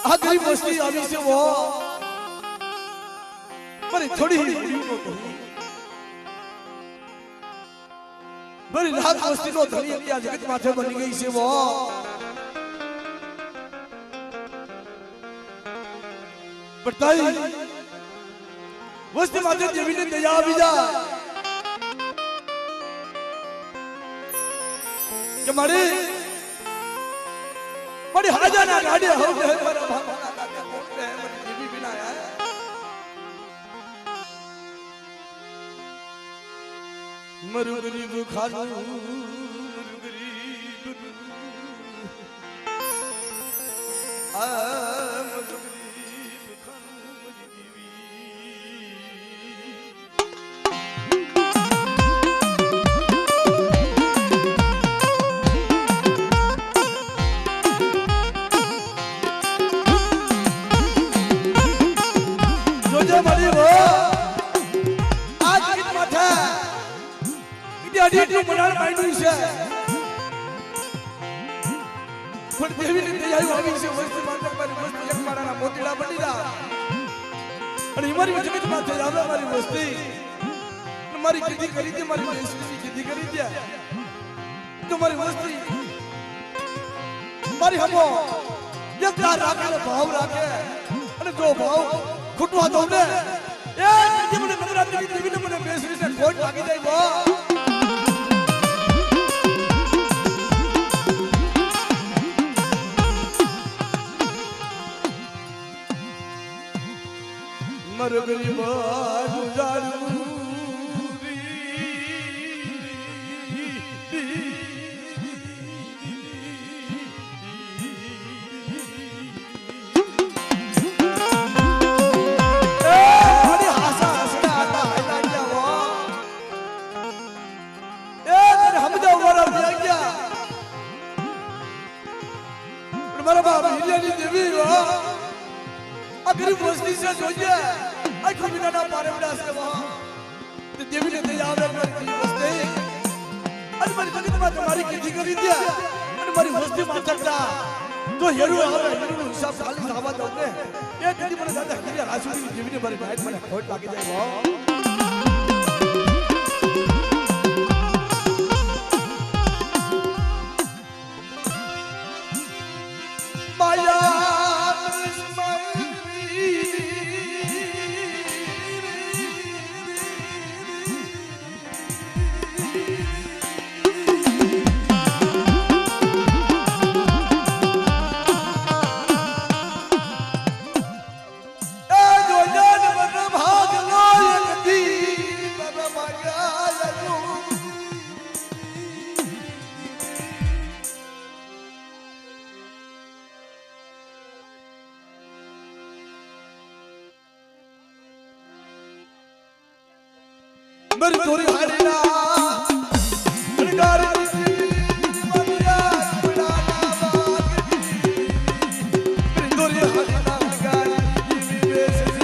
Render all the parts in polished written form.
આ ગરીબ વસ્તી આવી છે વો મારી થોડી મારી લાખ વસ્તી નો ધણી આ જગત માથે બની ગઈ છે વો બતાઈ વસ્તી માથે દેવીને દયા આવી જા કે મારી हाजा ना गाड़ी हो गए मेरा भावना लागे कोट है मेरी जीवी बिना है मरु गरीब खालू मरु गरीब आ मरु गरीब खालू मेरी जीवी નું મનાળ માંડ્યું છે પણ દેવીની દયા આવી છે વસ્તી માટે મારી વસ્તી એક માળાના મોતીડા બની જા અને મારી જગત માં થઈ આવે મારી વસ્તી મારી કીધી કરી દે મારી દેશની કીધી કરી દે તો મારી વસ્તી મારી હમો એક રાખે ભાવ રાખે અને જો ભાવ ખૂટવા દો ને એ કીધી મને નવરાત્રી દેવીને મને બેસી છે ખોટ લાગી જાય બો मर गरीब गरीब वस्ती से જોઈએ આખો વિનાના પારેવડા છે વહા તે દેવીને દયા આવે મારી વસ્તી અને મારી જગતમાં તમારી કીધી કરી દે અને મારી વસ્તી માં ચડતા તો હેરુ આવે હેરુનો હિસાબ ખાલી થવા દો ને એ દીદી મને દાદા કીધે રાસુડી દેવીને મારી ભાઈ મને ખોટ લાગી જાય વહા मेरी गोरी हारीना अनगार मरिया बुलाना मेरी गोरी हारीना अनगार ये बेससी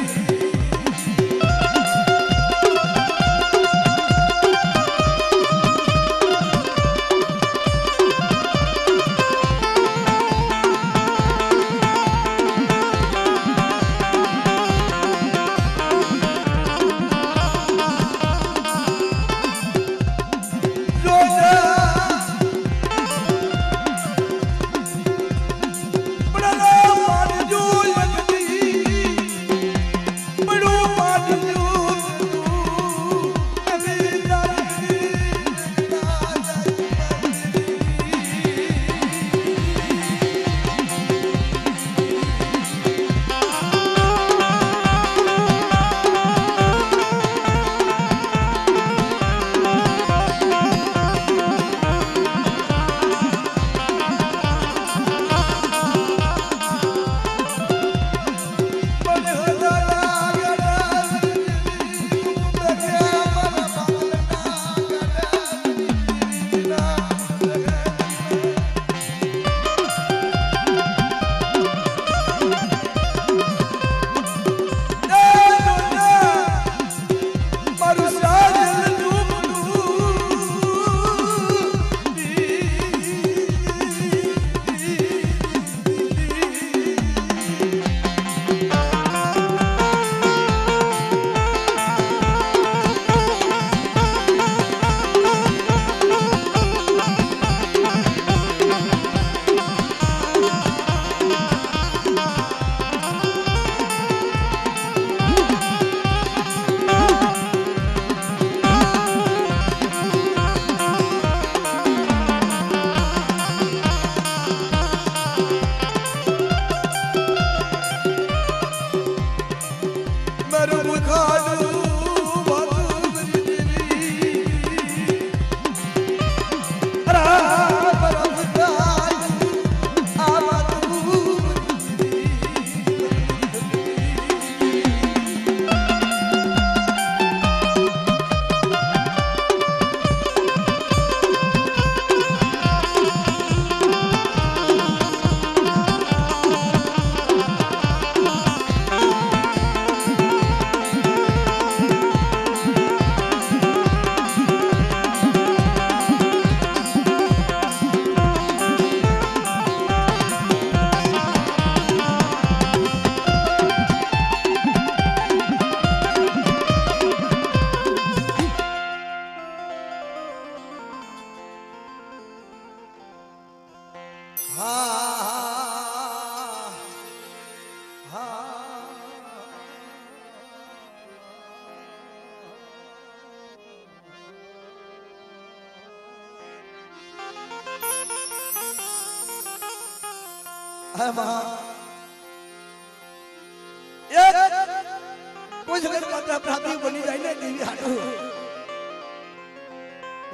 કોઈ જગત માટે અપરાધી બની જાય ને દેવી હાટું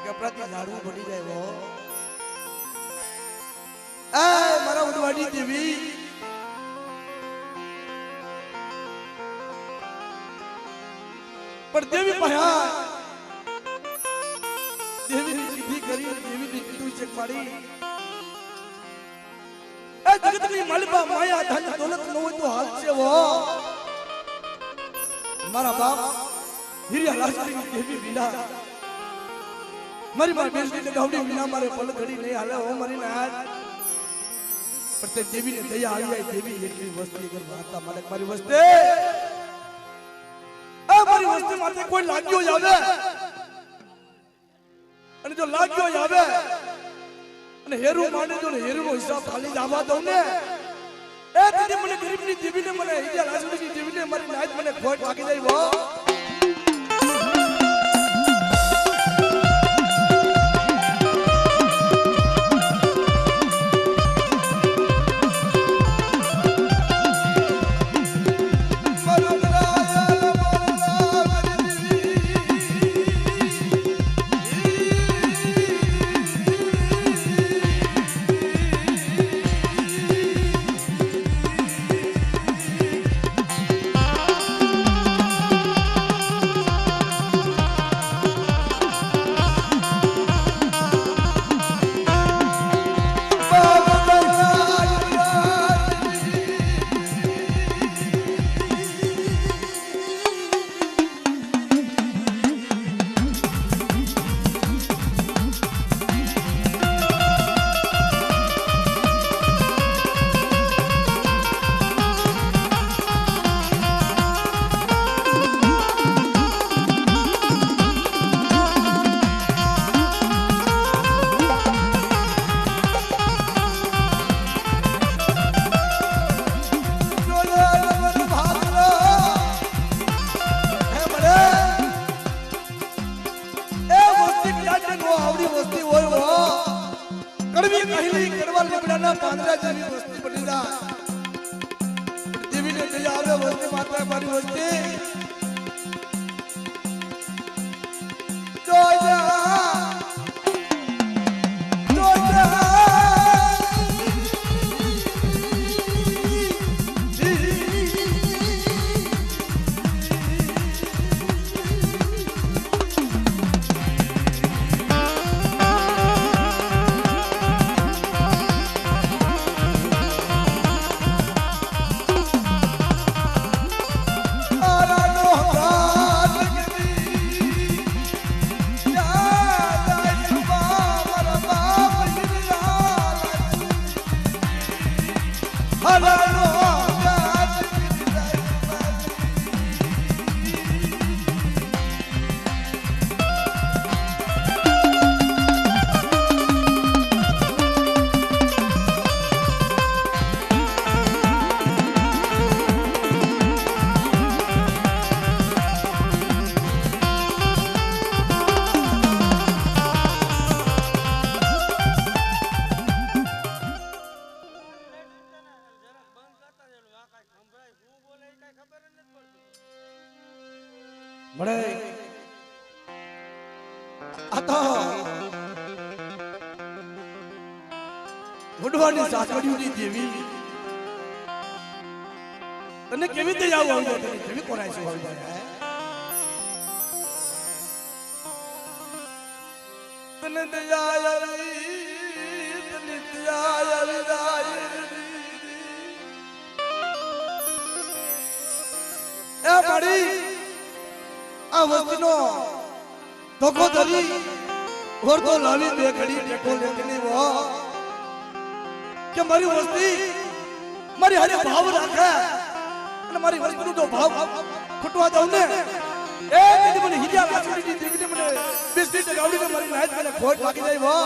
અપરાધી ઝાડવું બની જાય વો મારા ઉડવાડી દેવી પણ દેવી ભયા દેવીની વિધિ કરી દેવીની કીધું છે પાડી જગતની માલિકા માયા ધન દોલત ન હોય તો હાલ છે વો મારા બાપ હિરિયા રાજકીય દેવી વિના મારી મારી બેસની લગાવડી વિના મારે પલ ઘડી નહીં હાલે હો મારી ના પણ તે દેવીને દયા આવી જાય દેવી એટલી વસ્તી કર વાતા માલિક મારી વસ્તી મારી વસ્તી માટે કોઈ લાગ્યો જ આવે અને જો લાગ્યો જ આવે અને હેરું માંડે જો હેરુનો હિસાબ ખાલી જ આવવા દઉં ને એ દીદી મને ગરીબની દેવીને મને હિજા રાજુની દેવીને મારી નાત મને ખોટ લાગી જાય વો મળે આ તો વડવાની સાસડીઓની દેવી તને કેવી રીતે આવું આવી તને કેવી કોરાય છે આવી તને દયા આવી તને દયા આવી એ મારી આ વસ્તીનો ધોકો ધરી ઓરતો લાવી બે ઘડી ટેકો લેકની વો કે મારી વસ્તી મારી હારે ભાવ રાખે અને મારી વસ્તીનો જો ભાવ ખોટવા દઉં ને એ દીદી મને હિજા લાચડી દીદી મને બિસ્કિટ ગાવડીને મારી નાઈટ મને ખોટ લાગી જાય વો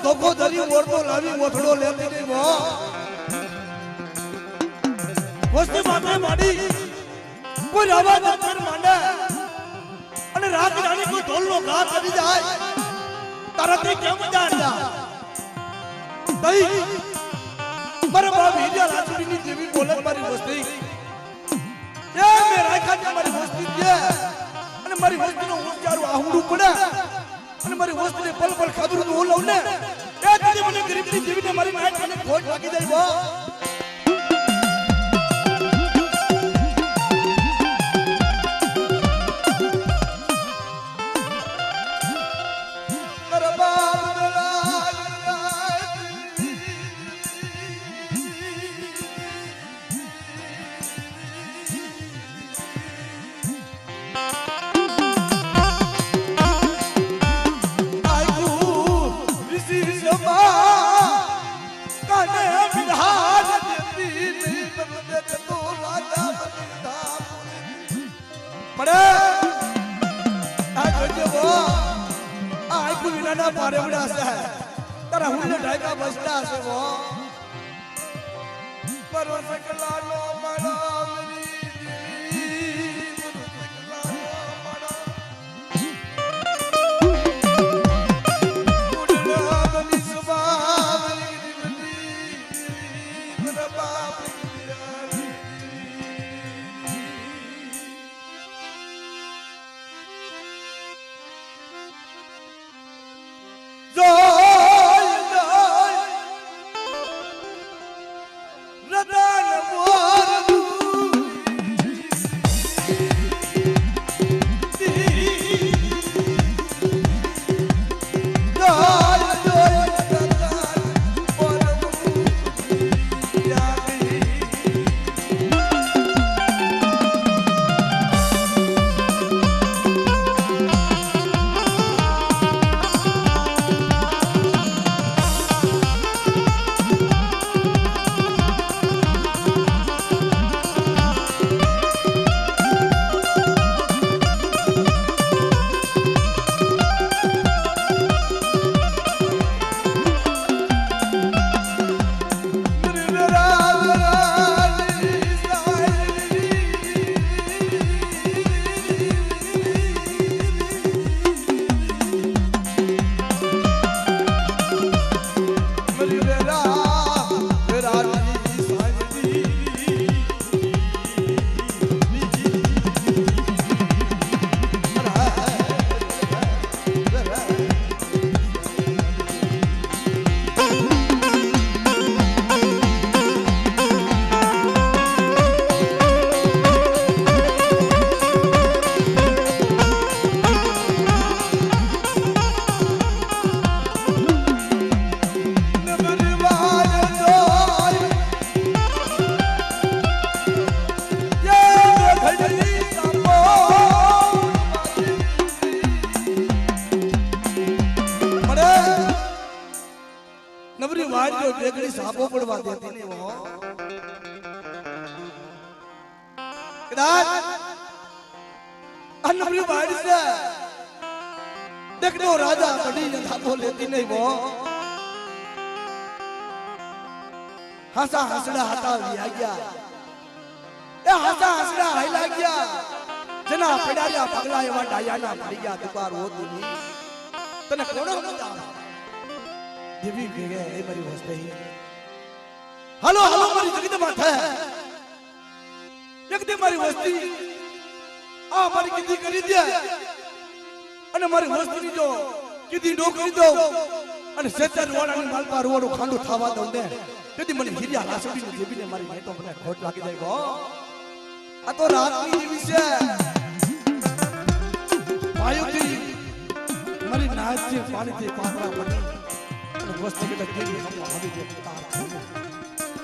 ધોખો ધરી ઓરતો લાવી ઓથડો લેતી નહીં મો વસ્તી માથે માડી કોઈ રાવા દર્શન માંડે અને રાત રાણી કોઈ ઢોલનો ઘા કરી જાય તરત કેમ જાણતા તઈ મારા બાપ હીરા રાજુડીની દેવી બોલે મારી વસ્તી એ મે રાખા મારી વસ્તી છે અને મારી વસ્તીનો ઉચ્ચારો આહુડું પડે અને મારી વસ્તુને પલ પલ ખાધું હું લઉં ને એ દીદી મને ગરીબની જીવીને મારી નાઈટ મને ખોટ લાગી જાય બો हंसा हंसड़ा हटा लिया गया ए हंसा हंसड़ा हाइला गया जना पड़ाया पगला एवा डायाना पड़ी गया दुपार वो दिनी तने कोनो मजा देवी के ए मरी वस्ते ही हेलो हेलो मरी जगत माथे जगत मारी वस्ती आ मारी किदी करी दे અને મારી વસ્તુની જો કીધી નો કરી દો અને સેતર વાળાની માલપા રોડો ખાંડો થાવા દઉં ને તેથી મને હીરિયા લાસડીની દેવીને મારી નહીં તો મને ખોટ લાગી જાય ગો આ તો રાતની દેવી છે ભાઈઓથી મારી નાચે પાણીથી પાતરા બની અને વસ્તુ કે દેવી હમ આવી દે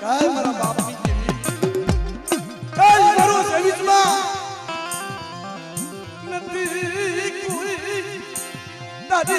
કાય મારા બાપની દેવી કાય મારો સેવિતમાં નથી Daddy,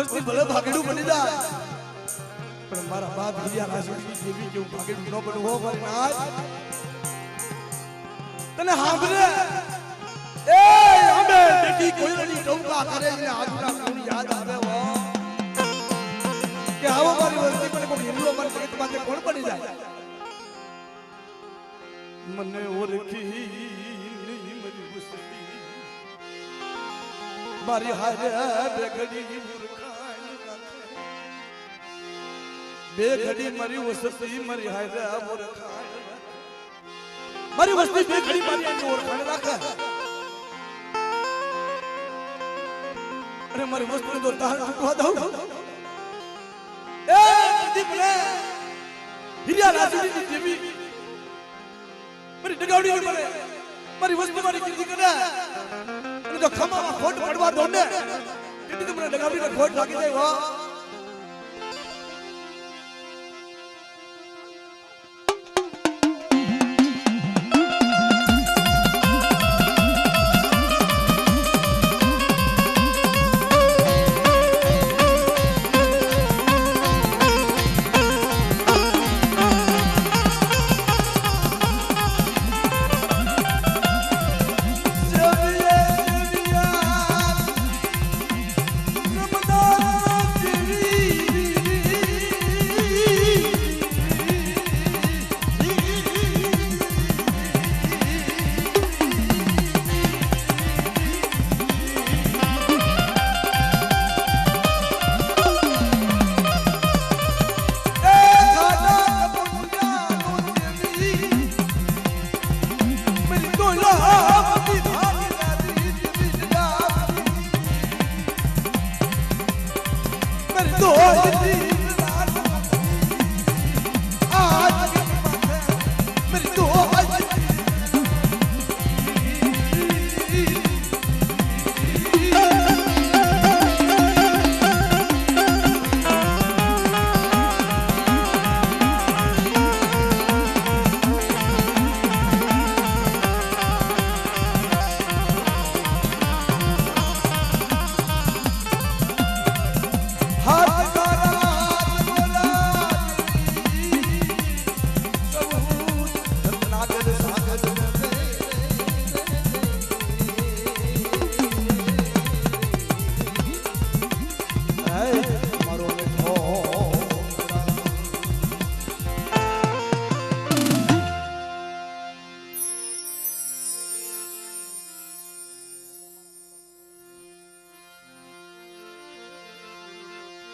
વસ્તી ભલે ભાગેડું બની જાય પણ મારા બાપ હિરિયા રાસુડી દેવી કેવું ભાગેડું ન બનવું હો મારી નાથ તને સાંભળે એ અમે બેટી કોઈની ટોકા કરે ને આજના કોણ યાદ આવે હો કે આવો મારી વસ્તી પર કોઈ હિરલો મન જગત માટે કોણ બની જાય મને ઓળખી નહીં મારી વસ્તી મારી હારે બેઘડી મૂર્ખાઈ રાખે બેઘડી મારી વસ્તી મારી હારે મૂર્ખાઈ મારી વસ્તી બેઘડી મારી આની ઓળખાણ રાખે અરે મારી વસ્તુ તો તાર તૂટવા દઉં એ દીપને હિરિયા રાસુડીની દેવી મારી ડગાવડી મને મારી વસ્તુ મારી કીધી કરે અને જો ખમામાં ખોટ પડવા દો ને તેથી મને ડગાવડીને ખોટ લાગી જાય હો